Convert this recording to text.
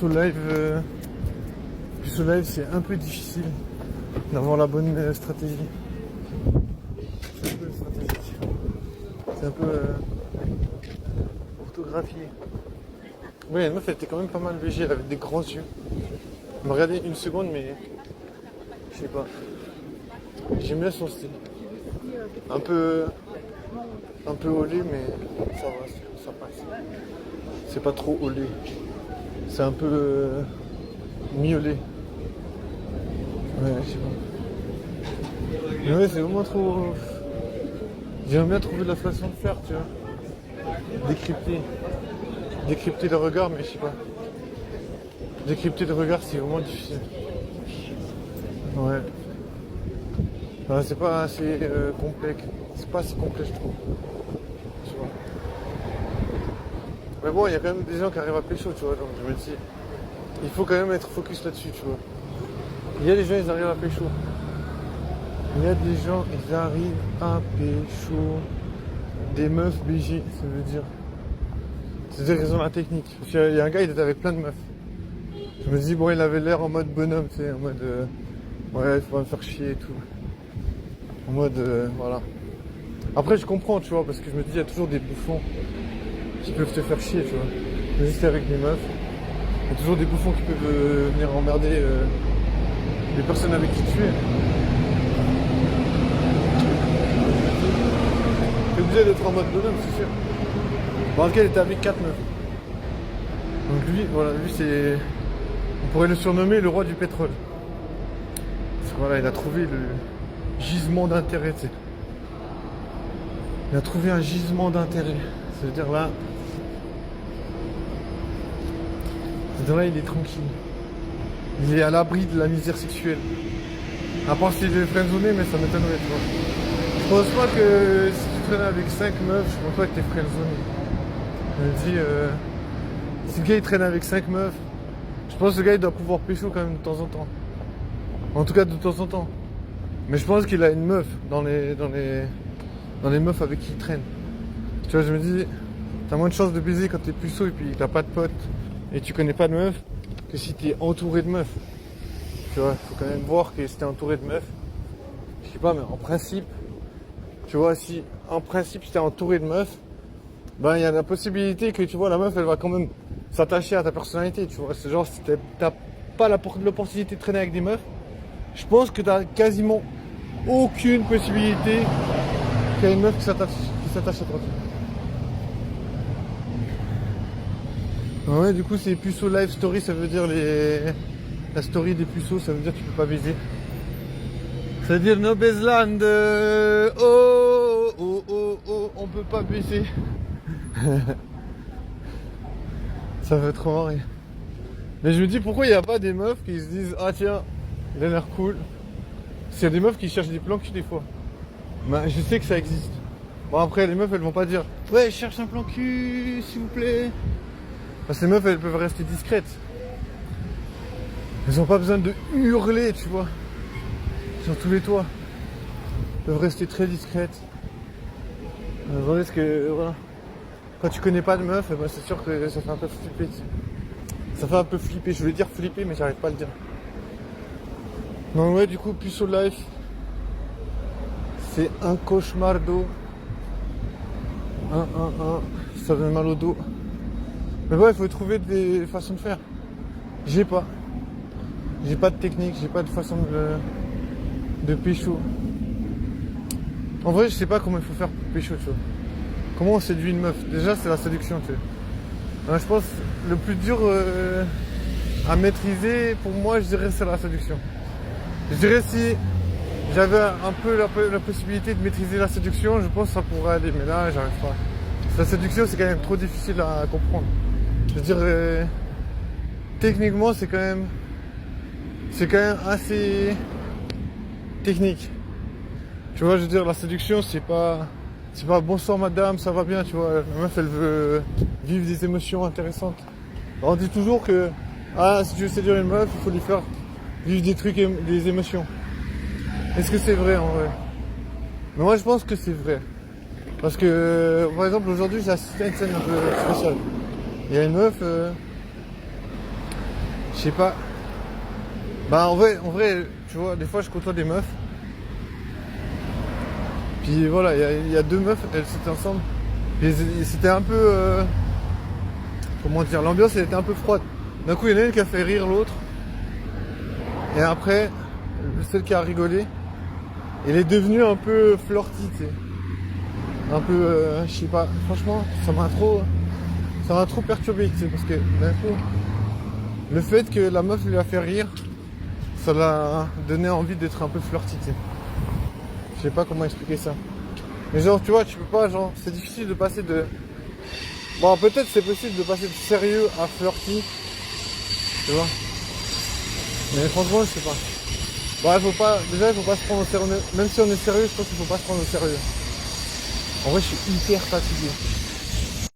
Puce au live, c'est un peu difficile d'avoir la bonne stratégie. C'est un peu stratégique. C'est un peu orthographié. Ouais, la meuf, elle était quand même pas mal végé, elle avait des grands yeux. Elle m'a regardé une seconde, mais je sais pas. J'aime bien son style. Un peu olé, mais ça va, ça passe. C'est pas trop olé. C'est un peu miaulé. Ouais, je sais pas. Mais ouais, c'est vraiment trop. J'aime bien trouver la façon de faire, tu vois. Décrypter le regard, mais je sais pas. Décrypter le regard, c'est vraiment difficile. Ouais. Enfin, c'est pas assez complexe. C'est pas assez complet, je trouve. Tu vois. Mais bon, il y a quand même des gens qui arrivent à pécho, tu vois. Donc je me dis, il faut quand même être focus là-dessus, tu vois. Il y a des gens, ils arrivent à pécho. Il y a des gens, ils arrivent à pécho. Des meufs BG, ça veut dire. C'est-à-dire qu'ils ont la technique. Parce qu'il y a un gars, il était avec plein de meufs. Je me dis, bon, il avait l'air en mode bonhomme, tu sais, en mode ouais, il faut pas me faire chier et tout. En mode voilà. Après, je comprends, tu vois, parce que je me dis, il y a toujours des bouffons qui peuvent te faire chier, tu vois. Je me dis, c'est avec des meufs. Il y a toujours des bouffons qui peuvent venir emmerder les personnes avec qui tu es. T'es obligé d'être en mode bonhomme, c'est sûr. Bon, en tout cas, il était avec 4 meufs. Donc lui, voilà, lui c'est... On pourrait le surnommer le roi du pétrole. Parce que voilà, il a trouvé le gisement d'intérêt, tu sais. Il a trouvé un gisement d'intérêt. C'est-à-dire là... il est tranquille. Il est à l'abri de la misère sexuelle. À part s'il est friendzoné, mais ça m'étonnerait, tu vois. Je pense pas que si tu traînes avec 5 meufs, je pense pas que t'es friendzoné. Je me dis, si le gars il traîne avec 5 meufs, je pense que le gars il doit pouvoir pécho quand même de temps en temps. En tout cas de temps en temps. Mais je pense qu'il a une meuf dans les meufs avec qui il traîne. Tu vois, je me dis, t'as moins de chances de baiser quand t'es puceau et puis t'as pas de potes et tu connais pas de meuf que si t'es entouré de meufs. Tu vois, faut quand même voir que si t'es entouré de meufs, je sais pas, mais en principe, tu vois, si en principe si t'es entouré de meufs, ben il y a la possibilité que tu vois la meuf elle va quand même s'attacher à ta personnalité, tu vois. C'est genre si t'as pas l'opportunité de traîner avec des meufs, je pense que t'as quasiment aucune possibilité qu'il y ait une meuf qui s'attache à toi. Ouais, du coup c'est puceau live story, ça veut dire la story des puceaux, ça veut dire que tu peux pas baiser. Ça veut dire no baseland, on peut pas baiser. Ça fait trop marrer. Mais je me dis pourquoi il n'y a pas des meufs qui se disent ah tiens, il a l'air cool. S'il y a des meufs qui cherchent des plans cul des fois. Bah, je sais que ça existe. Bon après les meufs elles vont pas dire ouais je cherche un plan cul s'il vous plaît. Parce que les meufs elles peuvent rester discrètes. Elles ont pas besoin de hurler tu vois. Sur tous les toits. Elles peuvent rester très discrètes. Parce que voilà. Quand tu connais pas de meuf, ben c'est sûr que ça fait un peu flipper. Ça fait un peu flipper, je voulais dire flipper mais j'arrive pas à le dire. Donc ouais du coup puceau life. C'est un cauchemardo. Ça fait mal au dos. Mais ouais, il faut trouver des façons de faire. J'ai pas de technique, j'ai pas de façon de pécho. En vrai, je sais pas comment il faut faire pour pécho, tu vois. Comment on séduit une meuf? Déjà, c'est la séduction, tu sais. Alors, je pense le plus dur à maîtriser, pour moi, je dirais c'est la séduction. Je dirais si j'avais un peu la possibilité de maîtriser la séduction, je pense que ça pourrait aller. Mais là, j'arrive pas. La séduction, c'est quand même trop difficile à comprendre. Je veux dire, techniquement, c'est quand même assez technique. Tu vois, je veux dire, la séduction, c'est pas bonsoir madame, ça va bien, tu vois. La meuf, elle veut vivre des émotions intéressantes. Alors, on dit toujours que, si tu veux séduire une meuf, il faut lui faire vivre des trucs, des émotions. Est-ce que c'est vrai en vrai? Mais moi, je pense que c'est vrai. Parce que, par exemple, aujourd'hui, j'ai assisté à une scène un peu spéciale. Il y a une meuf, Je sais pas. Bah en vrai, tu vois, des fois je côtoie des meufs. Puis voilà, il y a deux meufs, elles étaient ensemble. Et c'était un peu... comment dire, l'ambiance elle était un peu froide. D'un coup, il y en a une qui a fait rire l'autre. Et après, celle qui a rigolé, elle est devenue un peu flirty, tu sais. Un peu, je sais pas, franchement, ça m'a trop perturbé, tu sais, parce que d'un coup, le fait que la meuf lui a fait rire, ça l'a donné envie d'être un peu flirty, tu sais. Je sais pas comment expliquer ça. Mais genre, tu vois, tu peux pas, genre, c'est difficile de passer de... Bon, peut-être c'est possible de passer de sérieux à flirty, tu vois. Mais franchement, je sais pas. Bon, déjà, il faut pas se prendre au sérieux. Même si on est sérieux, je pense qu'il faut pas se prendre au sérieux. En vrai, je suis hyper fatigué.